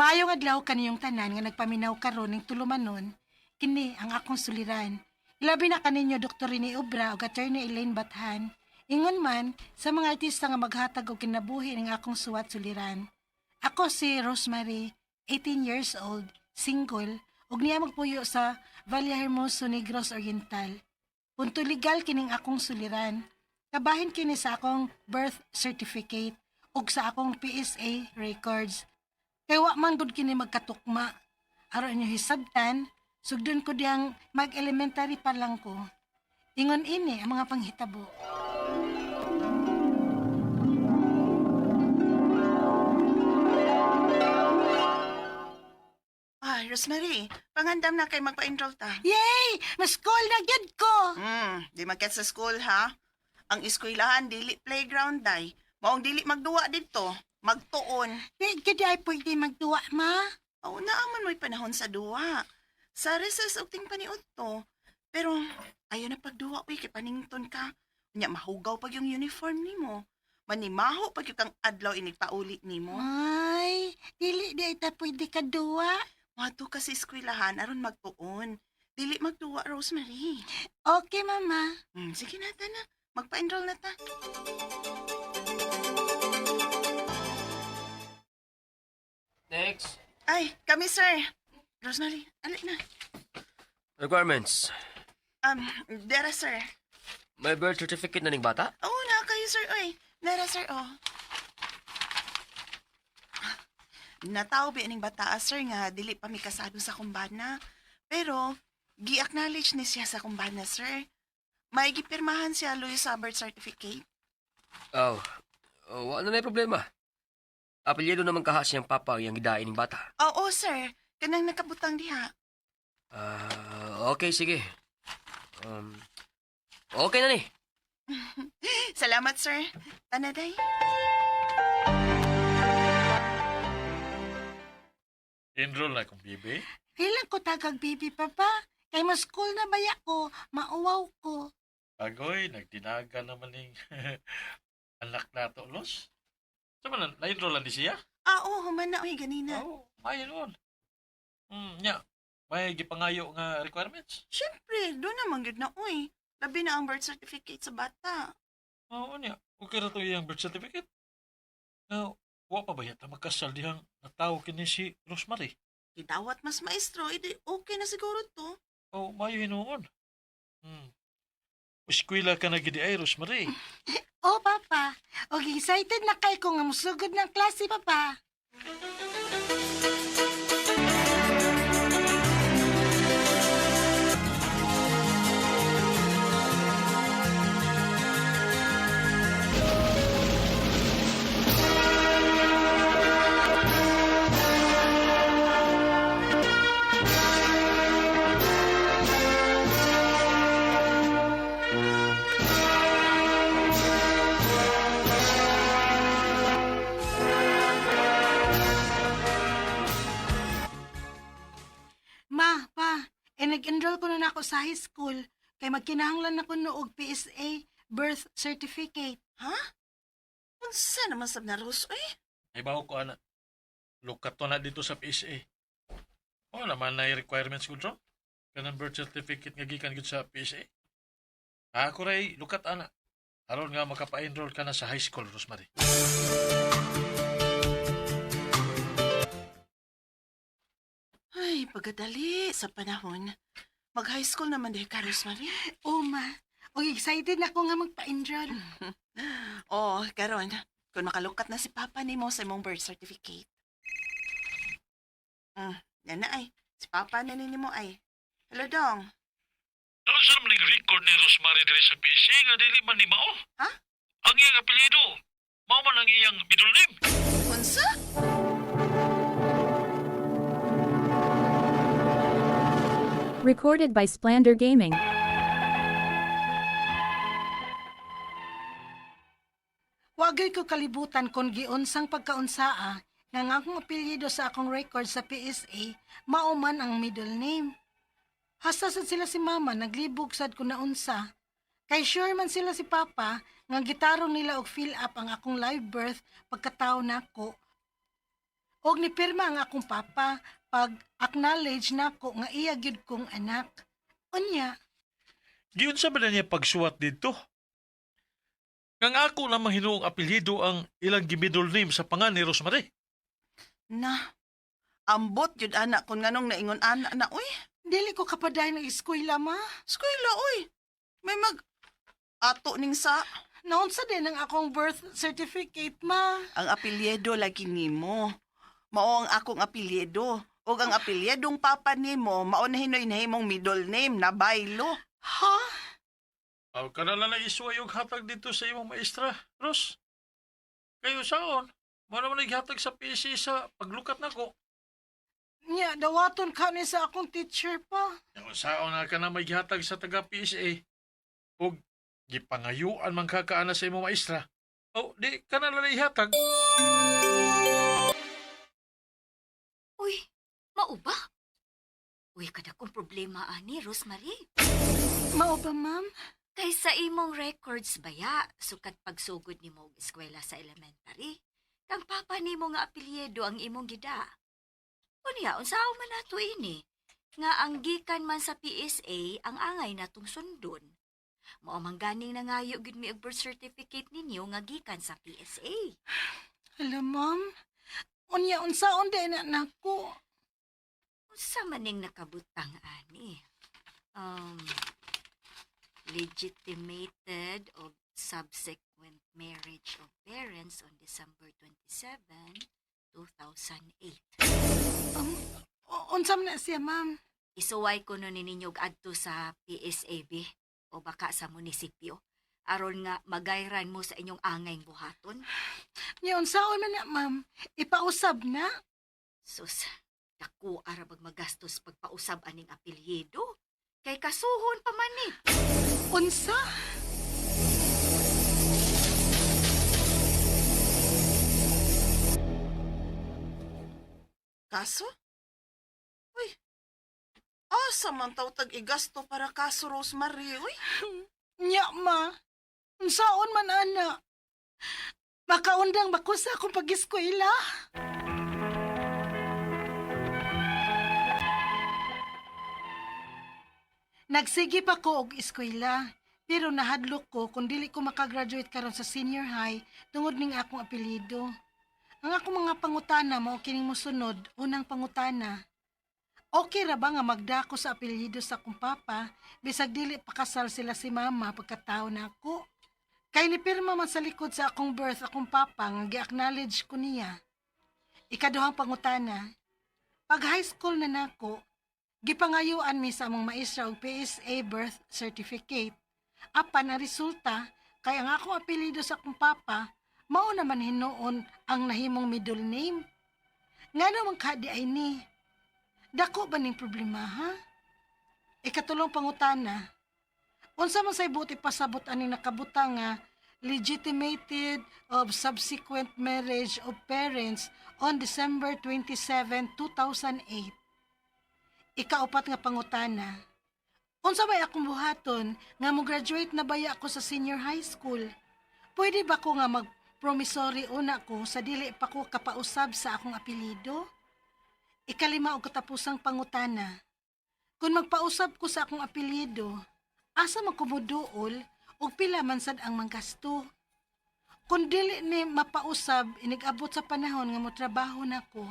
Maayong adlaw kaniyong tanan nga nagpaminaw karon ning tulumanon, kini ang akong suliran. Ilabi na kaninyo Dr. Rene Obra ug Attorney Elaine Bathan. Ingon man sa mga artista nga maghatag og kinabuhi ning akong suwat suliran. Ako si Rosemary, 18 years old, single, ug niya magpuyo sa Valle Hermoso, Negros Oriental. Punto legal kining akong suliran. Kabahin kini sa akong birth certificate ug sa akong PSA records. Kay wa man gud kini magkatukma. Aron inyo hisabtan, sugdon ko diyang mag-elementary pa lang ko. Ingon ini ang mga panghitabo. Ay, Rosemary, pangandam na kay magpa-enroll ta. Yay! Mas call na gyud ko! Di magkat sa school ha. Ang eskwelahan dili playground day. Maong dili magduwa dito. Magtuon. Kaya ay pwede magduwa, ma? Oo na aman mo'y panahon sa duwa. Sa recess og ting paniud to. Pero ayaw na pagduwa uy kay panington ka. Nya mahugaw pag yung uniform nimo. Manimaho pag yung kang adlaw inig pauli nimo. Ay, dili di ita pwede ka duwa. Mato ka sa eskwelahan aron magtuon. Dili magduwa, Rosemary. Okay, mama. Sige na ta na. Magpa-enroll na ta. Next. Ay, kami sir. Rosemary, alik na. Requirements. Dera sir. May birth certificate na ning bata? Oo na kayo sir, oy. Dera sir, oh. Nataw bi aning bata sir nga dili pa mi kasado sa kumbana. Pero gi-acknowledge ni siya sa kumbana sir. May gipirmahan siya luyo sa birth certificate. Oh, wala na problema. Apelyido naman kaha siyang papa ang gidain ning bata. Oo sir, kanang nakabutang diha. Okay, sige. Okay na ni. Salamat sir. Tanaday. Enroll na kong bibi. Kailan ko tagag baby, papa? Kay mas school na baya ko, mauwaw ko. Agoy, nagtinaga naman ng anak na to, Los. Sama na, na-enroll lang di siya? Oo, human na oy ganina. Oo, may enroll. Nya, may gipangayo nga requirements. Siyempre, doon naman gud na uy. Labi na ang birth certificate sa bata. Oo nya, okay na to yung birth certificate. Now, wa pa ba yata magkasal dihang natawo kini si Rosemary? Gidawat mas maestro, edi okay na siguro to. O, mayo hinuon. Eskwela ka na gidi ay, Rosemary. Oh, papa. Okay, excited na kay ko nga musugod ng klase, papa. Ma, pa, nag-enroll ko na ako sa high school kay magkinahanglan ako noog PSA birth certificate. Ha? Unsa naman sab na Rose, uy? Ay baho ko, anak. Lukat to na dito sa PSA. O, naman na requirements ko dron. Kanang birth certificate nga gikan gud sa PSA. Ako ray, lukat, anak. Aron nga makapa-enroll ka na sa high school, Rosemary. Ay, pagkadali sa panahon. Mag-high school naman dahil ka, Rosemary. Oh, ma. Okay, excited na ako nga magpa-enroll. Oh, karon. Kung makalukat na si Papa ni mo sa imong birth certificate. Yan na ay. Si Papa na ni mo ay. Hello, Dong. Ano sa naman yung record ni Rosemary diri sa PSA nga dili man ni Mao? Ha? Ang iyang apelyido. Mao man ang iyang middle name. Unsa? Recorded by Splander Gaming. Wagay ko kalibutan kung giunsang pagkaunsaa nga nga akong apelyido sa akong record sa PSA, mauman ang middle name. Hasta sad sila si mama, naglibog sad ko na unsa. Kay sure man sila si papa, nga gitarong nila og fill up ang akong live birth pagkatao nako. Og ni pirma ang akong papa pag acknowledge nako nga iya gyud kong anak. Unya, Giyon sa ba na niya pagsuwat dito? Kang ako namang hinuong apelyido ang ilang gimiddle name sa pangan ni Rosemary. Na, ambot yun anak kung nganong naingon anak na, uy, dili ko kapaday ng eskwela ma. eskwela, uy. May ato ning sa Naunsa din ang akong birth certificate ma. ang apelyido lagi nimo. Mao ang akong apelyido. O ang apelyedong papa nimo, mao na hinoy na himong middle name na Baylo. Ha? Aw ka na lang isuwa yung hatag dito sa imong maestra, Ros. Kayo saon? Mo naman naghatag sa PC sa paglukat nako. Nya, dawaton ka ni sa akong teacher pa. Yung saon na ka na may gihatag sa taga PSA. O gipangayuan man kakaana sa imong maestra. O di ka na lang ihatag. Uy, mao ba? Uy, kada kong problema ani, Rosemary. Mao ba, ma'am? Kay sa imong records baya, sukat pagsugod ni mo og eskwela sa elementary. Kang papa nimo nga apelyido ang imong gida. Unya, unsaon man nato ini? Nga ang gikan man sa PSA ang angay natong sundon. Mao man ganing nangayo gid mi og birth certificate ninyo nga gikan sa PSA. Alam, ma'am. Unya, unsaon din na nako. Unsa man ning nakabutang ani? Legitimated of subsequent marriage of parents on December 27, 2008. Unsa man na siya, ma'am? Isuway ko nun ninyog adto sa PSAB o baka sa munisipyo aron nga magayran mo sa inyong angay buhaton. Nya, unsaon man na, ma'am? Ipausab na. Sus, dako ara bag magastos pagpausab aning apelyido. Kay kasuhon pa man ni. Unsa? Kaso? Uy, asa man taw tag igasto para kaso Rosemary, uy. Nya, ma. Unsaon man, ana? Makaundang bako sa akong pag-eskwela. Nagsige pa ko og eskwela, pero nahadlok ko kung dili ko makagraduate karon sa senior high tungod ning akong apelyido. Ang akong mga pangutana mao kining mosunod. Unang pangutana, okay ra ba nga magdako sa apelyido sa akong papa bisag dili pakasal sila si mama pagkatao na ako? Kay nipirma man sa likod sa akong birth akong papa nga gi-acknowledge ko niya. Ikaduhang pangutana, pag high school na nako, gipangayuan mi sa among maestra og PSA birth certificate. Apan ang resulta kay ang akong apelyido sa akong papa mao naman hinuon ang nahimong middle name. Ngano man kadi ay ni? Dako ba ning problema ha? Ikatulong pangutana. Unsa man say buti pasabot aning nakabuta nga legitimated of subsequent marriage of parents on December 27, 2008. Ikaupat nga pangutana. Unsa may akong buhaton nga mo graduate na baya ako sa senior high school? Pwede ba ko nga mag-promissory una ko sa dili pa ko kapausab sa akong apelyido? Ikalima og katapusang pangutana. Kung magpausab ko sa akong apelyido, asa man ko moduol og pila man sad ang manggasto? Kung dili ni mapausab inigabot sa panahon nga motrabaho nako,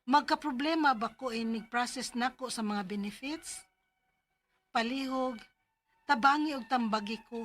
magka-problema ba ko inig-process nako sa mga benefits? Palihog, tabangi og tambagi ko.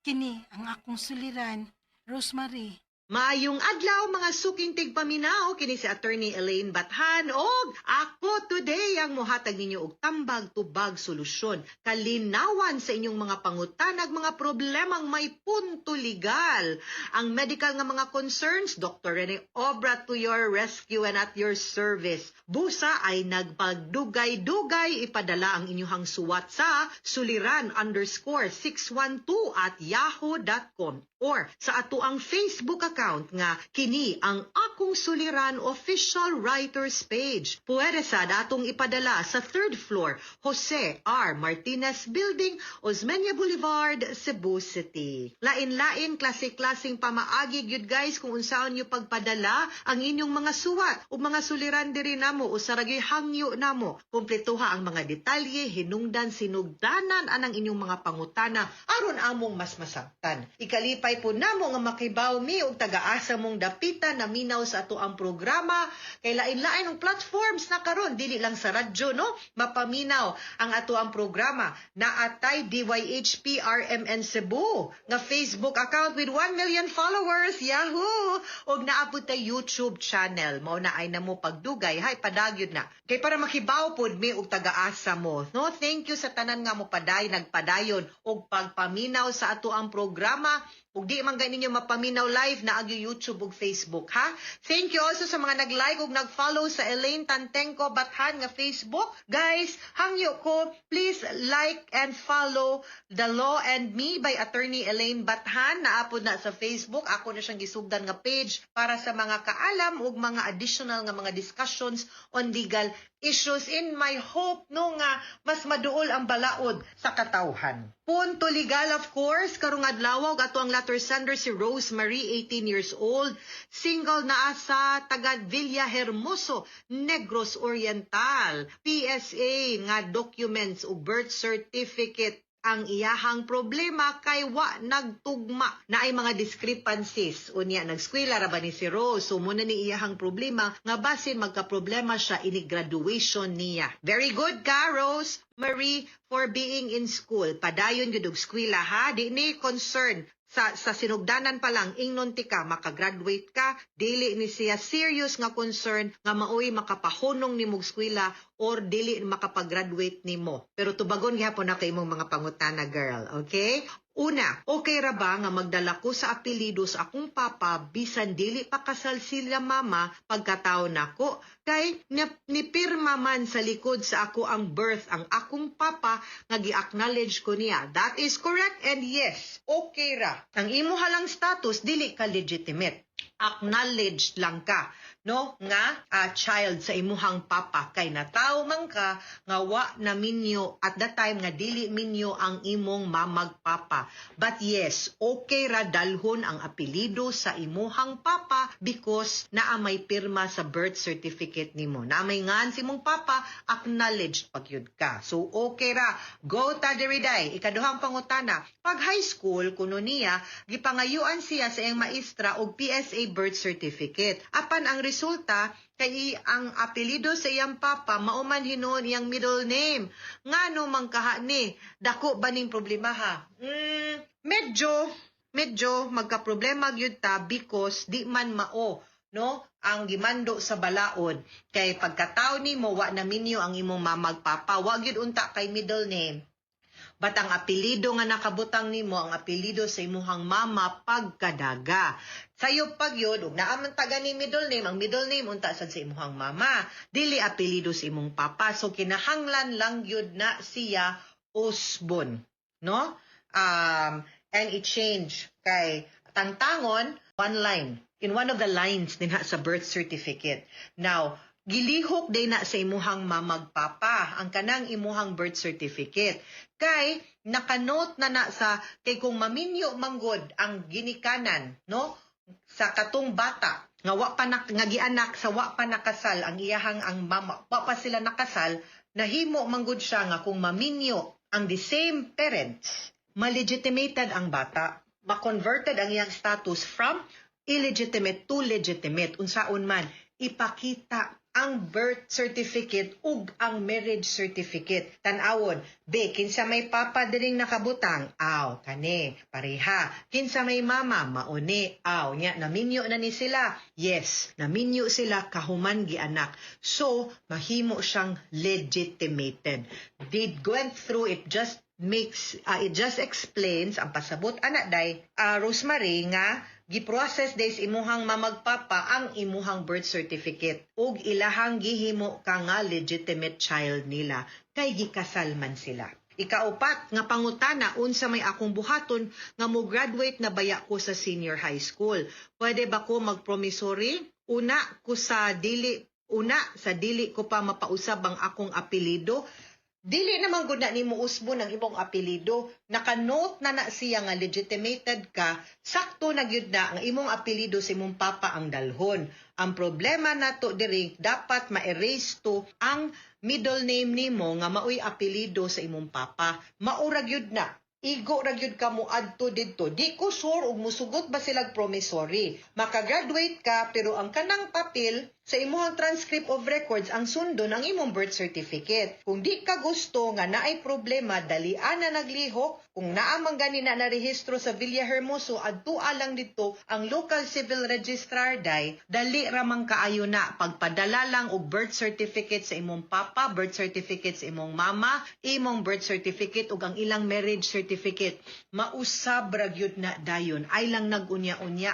Kini ang akong suliran, Rosemary. Maayong adlaw mga suking tigpaminaw kini si Attorney Elaine Bathan og ako today ang mohatag ninyo og tambag tubag solusyon kalinawan sa inyong mga pangutanag mga problemang may punto legal. Ang medical nga mga concerns, Dr. Rene Obra to your rescue and at your service. Busa ay nagpagdugay-dugay ipadala ang inyong suwat sa suliran_612@yahoo.com or sa ato ang Facebook account nga kini ang Akong Suliran Official Writers Page. Pwede sad atong ipadala sa 3rd floor, Jose R. Martinez Building, Osmeña Boulevard, Cebu City. Lain-lain, klase-klaseng pamaagi gyud guys kung unsaon nyo pagpadala ang inyong mga suwat o mga suliran diri namo o saragay hangyo namo. Kumpletuha ang mga detalye, hinungdan, sinugdanan anang inyong mga pangutana aron among mas masabtan. Ikalipay po namo nga makibaw mi og taga-asa mong dapitan na minaw sa ato ang programa kay lain-lain ang platforms na karon dili lang sa radyo no mapaminaw ang ato ang programa. Naatay DYHP RMN Cebu nga Facebook account with 1 million followers, yahoo! Og naabot tay YouTube channel. Mao na ay namo pagdugay, hay padagyod na. Kay para makibaw pod mi og taga-asa mo. No, thank you sa tanan nga mo nagpadayon og pagpaminaw sa ato ang programa. Ug di man ganinyo mapaminaw live na ag YouTube ug Facebook, ha? Thank you also sa mga nag-like ug nag-follow sa Elaine Tantengco Bathan nga Facebook. Guys, hangyo ko, please like and follow The Law and Me by Attorney Elaine Bathan. Naapod na sa Facebook. Ako na siyang gisugdan nga page para sa mga kaalam ug mga additional nga mga discussions on legal issues in my hope no nga mas maduol ang balaod sa katawhan. Punto legal of course, karong adlaw ato ang letter sender si Rosemary, 18 years old, single na sa taga Villa Hermoso, Negros Oriental. PSA nga documents ug birth certificate ang iyahang problema kay wa nagtugma na ay mga discrepancies. Unya, nagskwela ra ba ni si Rose? So, muna ni iyahang problema nga basin magka-problema siya ini graduation niya. Very good ka, Rose Marie, for being in school. Padayon yun og skwela, ha? Di ni concern. Sa sinugdanan pa lang, ingnon ti ka, makagraduate ka, dili ni siya serious nga concern nga maoy makapahunong ni mong skwela or dili makapag-graduate ni mo. Pero tubagon gihapon na kay imong mga pangutana, girl. Okay? Una, okay ra ba nga magdala ko sa apelido sa akong papa bisan dili pa kasal sila mama pagkataon nako? Kay nipirma man sa likod sa ako ang birth ang akong papa nga gi-acknowledge ko niya. That is correct and yes, okay ra. Ang imo halang status dili ka legitimate. Acknowledged lang ka, no, nga child sa imuhang papa kay nataw man ka nga wa na minyo at that time nga dili minyo ang imong mamagpapa. But yes, okay ra dalhon ang apelido sa imuhang papa because naa may pirma sa birth certificate nimo. Na may ngan si imong papa, acknowledged pagyud ka. So okay ra, go ta diri day. Ikaduhang pangutana, pag high school kuno niya gipangayuan siya sa iyang maestra og PSA birth certificate. Apan ang resulta kay ang apelido sa iyang papa mauman hinuon iyang middle name. Ngano man kaha ni? Dako ba ning problema ha? Medyo magka-problema gyud ta because di man mao no ang gimando sa balaod kay pagkataw nimo wa na minyo ang imong mamagpapa wa gyud unta kay middle name. But ang apelido nga nakabutang nimo ang apelido sa imuhang mama pagkadaga. Sayo pagyod ug naa man taga ni middle name, ang middle name unta sad sa imuhang mama, dili apelido sa imong papa. So kinahanglan lang gyud na siya Osbon, no? And it change kay tangtangon one line in one of the lines dinha sa birth certificate. Now, gilihok day na sa imuhang mamagpapa ang kanang imuhang birth certificate. Kay nakanote na sa kay kung maminyo manggod ang ginikanan no sa katong bata nga wa pa nga gianak sa wa pa nakasal ang iyahang ang mama wa pa sila nakasal nahimo manggod siya nga kung maminyo ang the same parents malegitimated ang bata ma-converted ang iyang status from illegitimate to legitimate unsaon man ipakita ang birth certificate ug ang marriage certificate. Tan-awon, kinsa may papa diring nakabutang, kani, pareha. Kinsa may mama, mauni, nya, naminyo na ni sila. Yes, naminyo sila kahuman gianak. So, mahimo siyang legitimated. They went through it just it just explains ang pasabot anak day Rosemary nga giprocess days imuhang mamagpapa ang imuhang birth certificate ug ilahang gihimo ka nga legitimate child nila kay gikasal man sila. Ikaupat nga pangutana unsa may akong buhaton nga mo graduate na baya ko sa senior high school. Pwede ba ko mag-promissory? Una sa dili ko pa mapausab ang akong apelido. Dili naman gud na nimo usbon ang imong apelido. Naka-note na siya nga legitimated ka, sakto na gyud na ang imong apelido sa imong papa ang dalhon. Ang problema nato diri dapat ma-erase to ang middle name nimo nga maoy apelido sa imong papa. Maura gyud na. Igo ra gyud ka mo adto didto. Di ko sure og musugot ba silag promissory. Makagraduate ka pero ang kanang papel sa imong transcript of records ang sundon ang imong birth certificate. Kung di ka gusto nga naay problema, dalian na naglihok. Kung naamang gani na narehistro sa Villahermoso, adtua lang dito ang local civil registrar day, dali ramang kaayo na pagpadala lang og birth certificate sa imong papa, birth certificate sa imong mama, imong birth certificate ug ang ilang marriage certificate. Mausab ra gyud na dayon. Ay lang nagunya-unya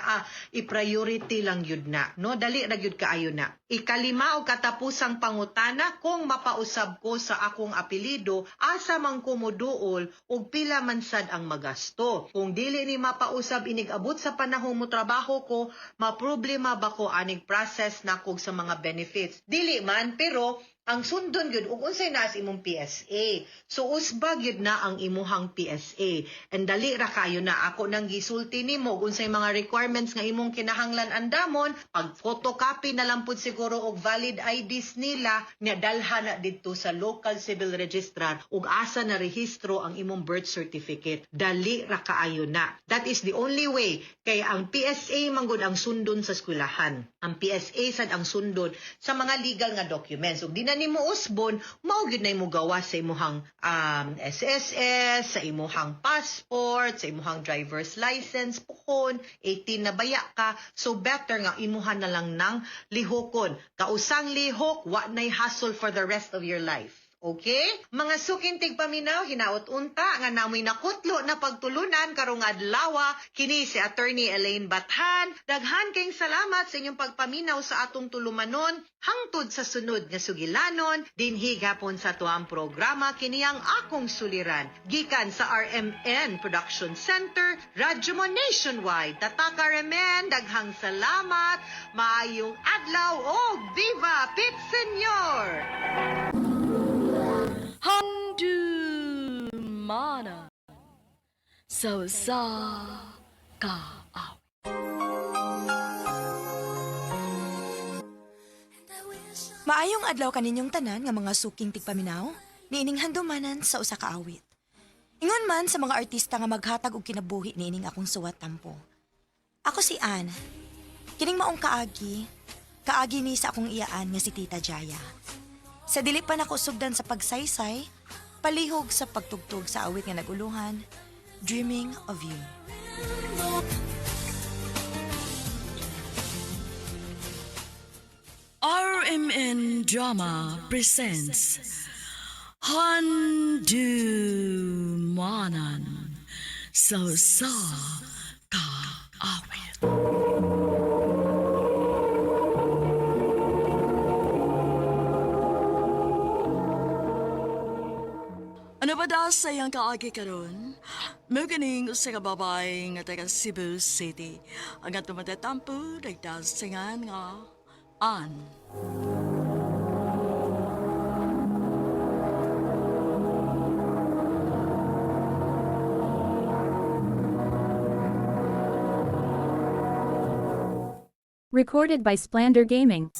i-priority lang gyud na. No, dali ra gyud kaayo na. Ikalima o katapusang pangutana kung mapausab ko sa akong apelido, asa man ko moduol ug pila man sad ang magasto. Kung dili ni mapausab inig abot sa panahon mo trabaho ko, maproblema ba ko anig process na kog sa mga benefits? Dili man, pero ang sundon gyud ug unsay naa sa imong PSA. So usbag gyud na ang imuhang PSA. And dali ra kayo na ako nang gisulti nimo ug unsay mga requirements nga imong kinahanglan andamon, pag photocopy na lang pud siguro og valid IDs nila, nya dalhan na didto sa local civil registrar ug asa na rehistro ang imong birth certificate. Dali ra kaayo na. That is the only way kay ang PSA manggod ang sundon sa eskwelahan. Ang PSA sad ang sundon sa mga legal nga documents. Ug di na nimo usbon, mao gyud na imo gawas sa imuhang SSS, sa imuhang passport, sa imuhang driver's license, puhon, 18 na baya ka. So better nga imuhan na lang ng lihokon. Kausang lihok, wa nay hassle for the rest of your life. Okay? Mga sukintig paminaw, hinaot unta nga namoy nakutlo na pagtulunan karong adlaw kini si Attorney Elaine Bathan. Daghan kayong salamat sa inyong pagpaminaw sa atong tulumanon hangtod sa sunod nga sugilanon dinhi gapon sa tuang programa kini ang akong suliran gikan sa RMN Production Center, Radyo Mo Nationwide. Tataka remen, daghang salamat, maayong adlaw o Viva Pit Senyor! Mana so sa ka aw. Maayong adlaw kaninyong tanan nga mga suking tigpaminaw, niining handumanan sa usa ka awit. Ingon man sa mga artista nga maghatag og kinabuhi niining akong suwat tampo. Ako si Ann. Kining maong kaagi ni sa akong iyaan nga si Tita Jaya. Sa dili pa nako sugdan sa pagsaysay, palihog sa pagtugtog sa awit nga naguluhan, Dreaming of You. RMN Drama presents Handumanan so sa ka awit. Ano ba daw sa iyang kaagi karon? May ganing sa kababay nga taga Cebu City. Ang atong matatampo, nagdasingan nga Ann. Recorded by Splander Gaming.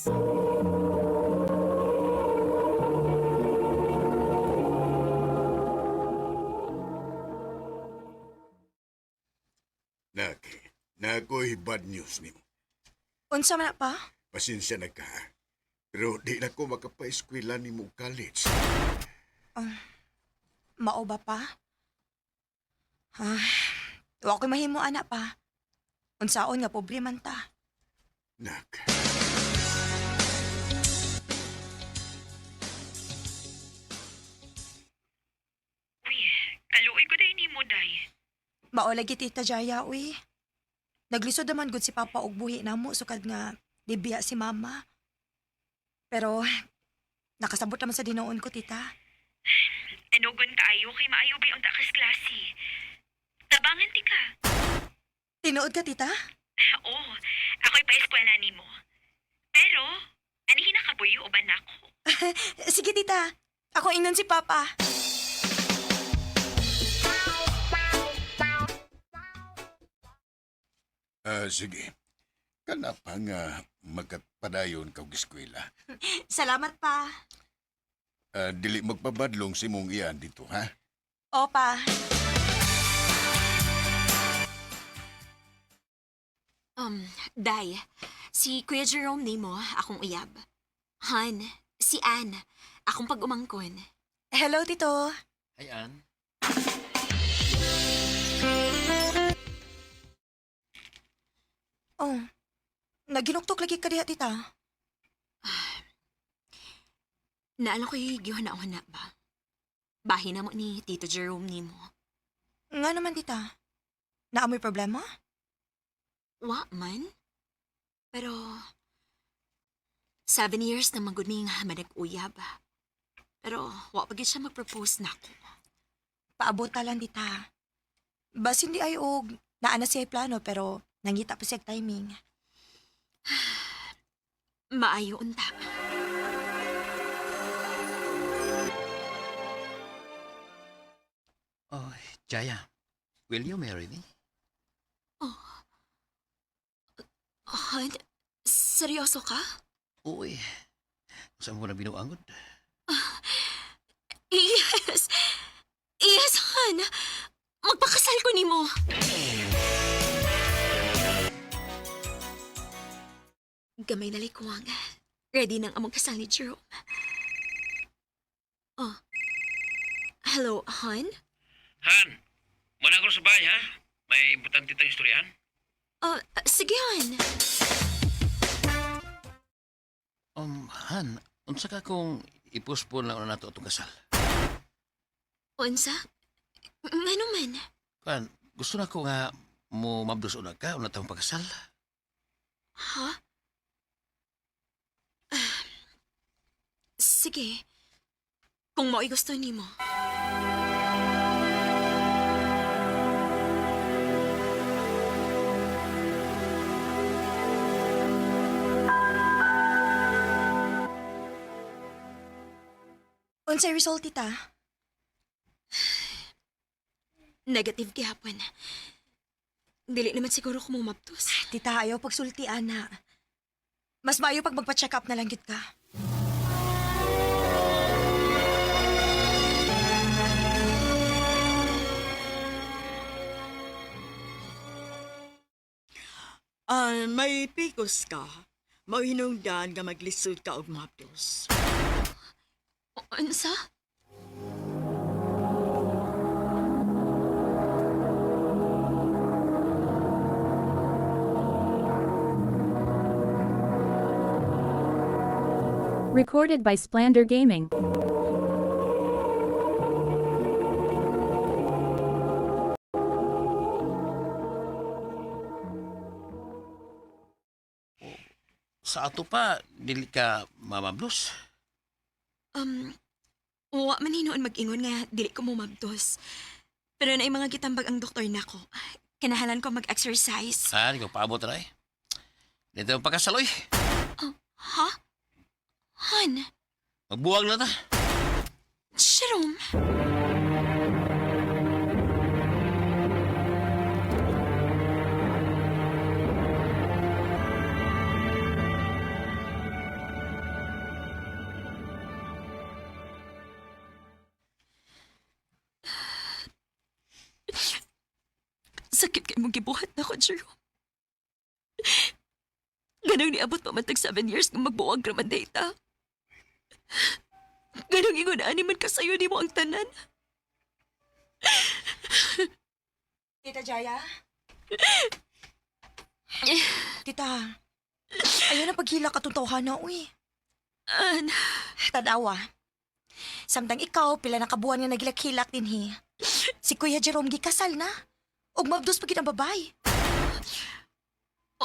Nakoy bad news nimo. Unsa man na pa? Pasensya na ka. Pero di na ko makapaeskwela nimo college. Mao ba pa? Wa ko'y mahimo ana pa. Unsaon nga pobre man ta. Nak. Kaluoy ko day ni mo, day. Mao lagi Tita Jaya uy. Naglisod naman gud si Papa og buhi namo sukad nga libiya si Mama. Pero nakasabot naman sa dinoon ko, Tita. Enugon kaayo kay maayo ba ang takas klase. Tabangan ti ka. Tinuod ka, tita? Oo, ako'y pa-eskwela nimo. Pero, anihin na kabuyo uban ako. Sige, tita. Ako ingnon si Papa. Sige. Kana pa nga magkapadayon kag eskwela. Salamat, pa. Dili magpabadlong si mong iyan dito, ha? Opa. Day, si Kuya Jerome nimo, akong uyab. Han, si Anne, akong pag-umangkon. Hello, Tito. Hi, Ann. Oh, naginuktok lagi ka diha, tita. Naala ko'y giwana-wana ba? Bahin na mo ni Tito Jerome nimo. Nga naman, tita. Naamoy problema? Wa man. Pero, 7 years na magud mi nga manag-uyab. Pero, wa pa gid siya mag-propose na ako. Paabot lang, tita. Bas hindi ay og naana siya plano pero nangita pa siya timing. Maayo unta. Oh, Jaya, will you marry me? Han, seryoso ka? Uy, saan mo na binuangod? Yes! Yes, Han! Magpakasal ko nimo. Gamay na likuwang. Ready nang among kasal ni Jerome. Oh. Hello, Han? Han, muna ako sa bahay, ha? May butang titang istoryahan. Sige, Han. Han, unsa ka kung ipospon lang na nato itong kasal? Unsa? Nga naman. Kan, gusto na ko nga mo mabdos unag ka, una tayong pagkasal. Ha? Sige. Kung mo'y gusto nimo. Unsay result, tita? Negative gihapon. Dili naman siguro ko mumaptos. Tita, ayaw pagsulti, ana. Mas maayo pag magpa-check up na lang gid ka. May pikos ka. Mauhinungdan nga maglisod ka og mapdos. Unsa? Recorded by Splander Gaming. Sa ato pa, dili ka mamabdos. Wa man hinoon mag-ingon nga dili ko mumabdos. Pero naay mga gitambag ang doktor nako. Kinahalan ko mag-exercise. Di ko paabot na eh. Dito ang pagkasaloy. Ha? Han? Magbuwag na ta. Jerome? Sakit kay mong gibuhat na ko, Jerome. Ganang niabot pa man tag 7 years kung magbuwag raman data. Ganang ingunaan ni man kasayo ni mo ang tanan. Tita Jaya? Tita, ayaw na paghila ka na, uy. Tadawa. Samtang ikaw, pila na kabuhan nga nagilak-hilak din hi. Si Kuya Jerome gikasal na. Og mabdos pagid ang babay.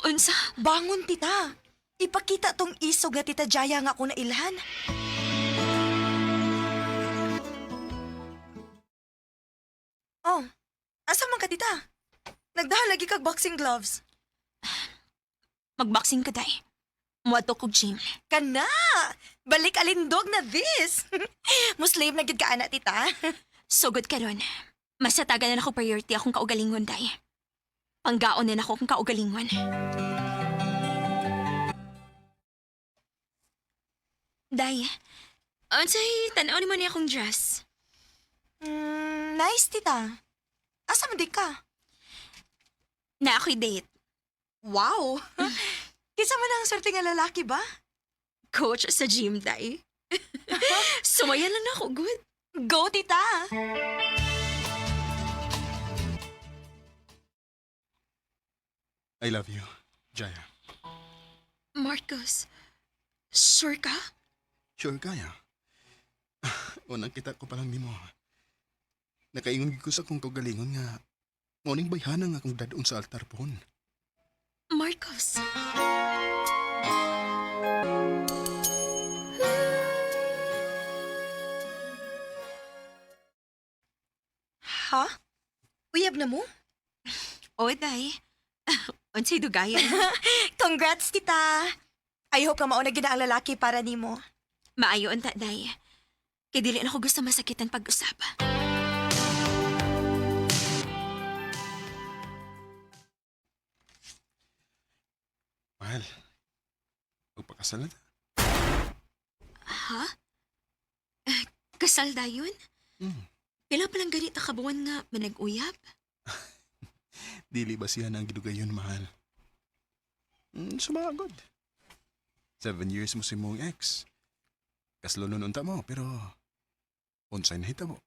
Unsa? Bangon, tita. Ipakita tong isog nga Tita Jaya nga ako na ilhan. man ka, tita? Nagdahan lagi kag boxing gloves. Magboxing ka, day. Muadto kog gym. Kana! Balik alindog na this! Muslim na gid ka, ana, tita. Sugod karon. Masatagan na ako priority akong kaugalingon, day. Panggaon na ako kung kaugalingon. Day, unsay tanaw ni man ni akong dress? Nice, tita. Asa man di ka? Na ako'y date. Wow! Kinsa man ang swerte nga lalaki ba? Coach sa gym, day. Sumayan lang na ako, good. Go, tita! I love you, Jaya. Marcos, sure ka? Sure kaya? Unang kita ko palang nimo. Nakaingon ko sa kong kagalingon nga ngunit bayhana nga akong dadon sa altar pohon. Marcos. Ha? Uyab na mo? O, day. Unsay dugayan? Congrats, tita! I hope ka mauna gina ang lalaki para nimo. Maayo unta, day. Kay dili na ako gusto masakitan pag-usap. Mahal, magpakasal na ta. Ha? Kasal dayon? Pila palang ganito kabuan nga manag-uyab? Dili ba siya nang gidugayon, mahal? Sumagod. 7 years mo si mong ex. Kaslo nun unta mo, pero unsay na hitabo.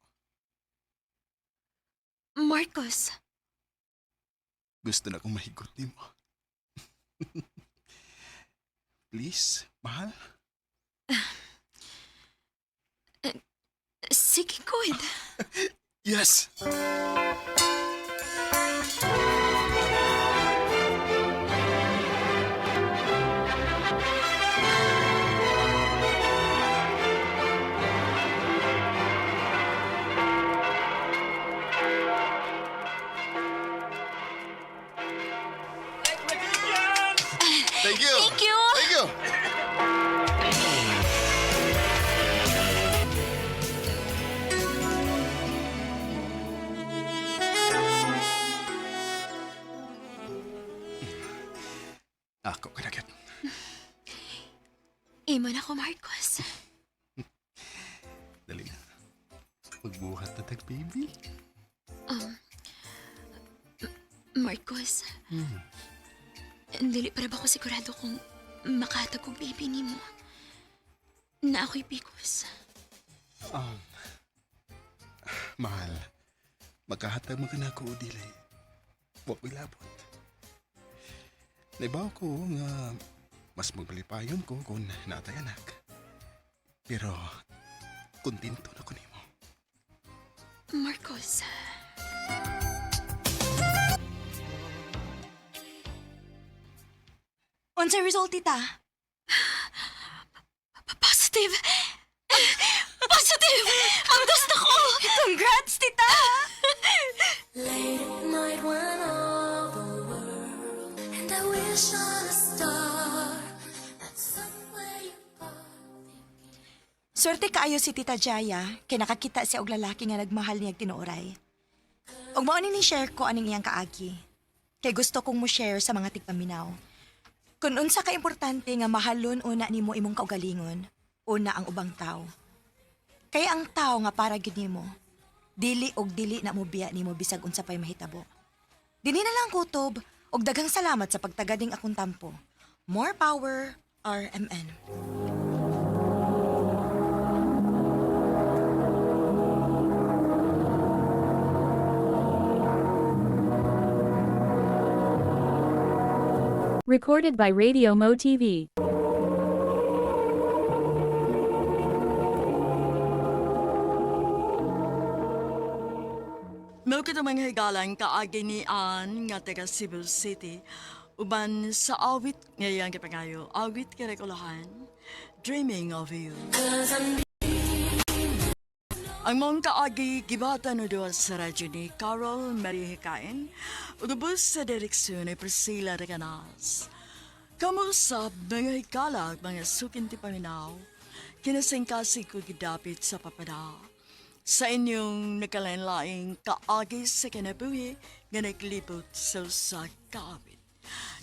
Marcos, Gusto na akong mahigot ni mo. Please, mahal? sige, good. Yes! Thank you! Thank you! Thank you! Ako kanagat. Imo na ko, Marcos. Dali na. Magbuhat na tag, baby. Marcos, dili para ba ko sigurado kung makahatag kong baby ni mo? Na ako'y pikos. Mahal, magkahatag mo ka na ako o dili. Huwag may labot. Naibaw ko nga mas magpalipayon ko kung naatay anak. Pero, kontento na ko nimo. Marcos, Unsay result, tita? positive! Positive! Ang gusto ko! Congrats, tita! Late at night when all the world and I wish on a star that somewhere you got. Swerte kaayo si Tita Jaya, kay nakakita siya og lalaki nga nagmahal niyag tinuoray. Og mao ni share ko aning iyang kaagi. Kay gusto kong mo share sa mga tigpaminaw. Kung unsa ka importante nga mahalon una nimo imong kaugalingon, una ang ubang tao. Kaya ang tao nga para gid nimo, dili og dili na mo biya nimo bisag unsa pay mahitabo. Dinhi na lang kutob og daghang salamat sa pagtagading akong tampo. More power, RMN. Recorded by Radio Mo TV. Mao kita mga higalang kaagi ni Ann nga taga Cebu City. Uban sa awit ngayang kipangayo, awit kirekulahan, Dreaming of You. Ang mong kaagi gibata no doon sa radyo ni Carol Marie Hikain, utubos sa direksyon ni Priscilla Reganas. Kamusap mga hikalag mga sukin ti paminaw, kinasingkasi ko gidapit sa papada. Sa inyong nakalanlaing kaagi sa kinabuhi nga naglibot sa usa kaabit.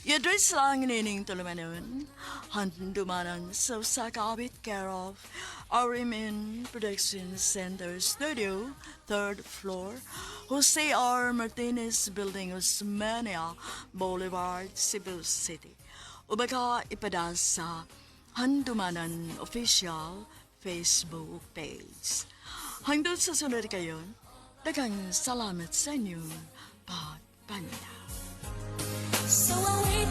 I-address lang nining tulumanon, handumanan sa usa kaabit care of RMN Production Center Studio, 3rd floor, Jose R. Martinez Building, Osmania Boulevard, Cebu City. O baka ipadas sa Handumanan Official Facebook page. Hanggang sa sunod kayo, daghang salamat sa inyong pagpanda. So I wait